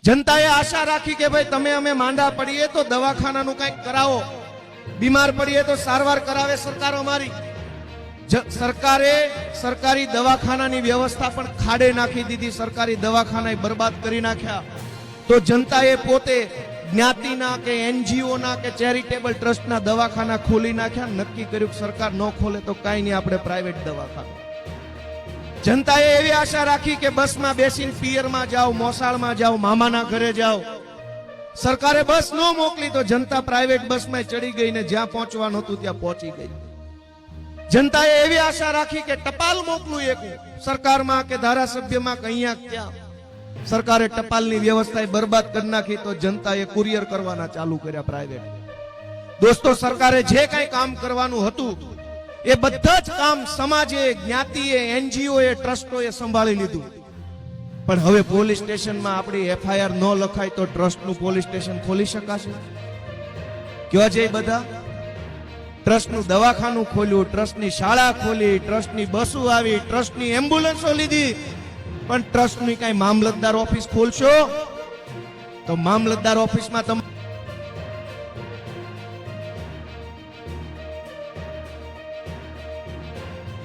જનતાએ આશા રાખી કે ભાઈ તમે અમે માંદા પડીએ તો દવાખાનાનું કંઈક કરાવો, બીમાર પડીએ તો સારવાર કરાવે સરકાર અમારી. સરકારે સરકારી દવાખાનાની વ્યવસ્થા પણ ખાડે નાખી દીધી, સરકારી દવાખાના બરબાદ કરી નાખ્યા. તો જનતાએ પોતે જ્ઞાતિના કે એનજીઓના કે ચેરિટેબલ ટ્રસ્ટના દવાખાના ખોલી નાખ્યા. નક્કી કર્યું કે સરકાર ન ખોલે તો કાંઈ નહીં, આપણે પ્રાઇવેટ દવાખાના. જનતાએ એવી આશા રાખી કે બસમાં બેસીને પિયરમાં જાઓ, મોસાળમાં જાઓ, મામાના ઘરે જાઓ. સરકારે બસ ન મોકલી તો જનતા પ્રાઇવેટ બસમાં ચડી ગઈ ને જ્યાં પહોંચવાનું હતું ત્યાં પહોંચી ગઈ. જનતાએ એવી આશા રાખી કે ટપાલ મોકલું એકું સરકારમાં કે ધારાસભ્યમાં કે અહીંયા ત્યાં. સરકારે ટપાલની વ્યવસ્થા બરબાદ કરી નાખી તો જનતાએ કુરિયર કરવાના ચાલુ કર્યા પ્રાઇવેટ. દોસ્તો, સરકારે જે કઈ કામ કરવાનું હતું એ બધા જ કામ સમાજે, જ્ઞાતિએ, એનજીઓએ, ટ્રસ્ટોએ સંભાળી લીધું. પણ હવે પોલીસ સ્ટેશનમાં આપણી એફઆઈઆર ન લખાય તો ટ્રસ્ટનું પોલીસ સ્ટેશન ખોલી શકાશે? કયો છે બધા? ટ્રસ્ટનું દવાખાનું ખોલ્યું, ટ્રસ્ટની શાળા ખોલી, ટ્રસ્ટની બસો આવી, ટ્રસ્ટની એમ્બ્યુલન્સો લીધી. પણ ટ્રસ્ટની કઈ મામલતદાર ઓફિસ ખોલશો તો મામલતદાર ઓફિસમાં તમે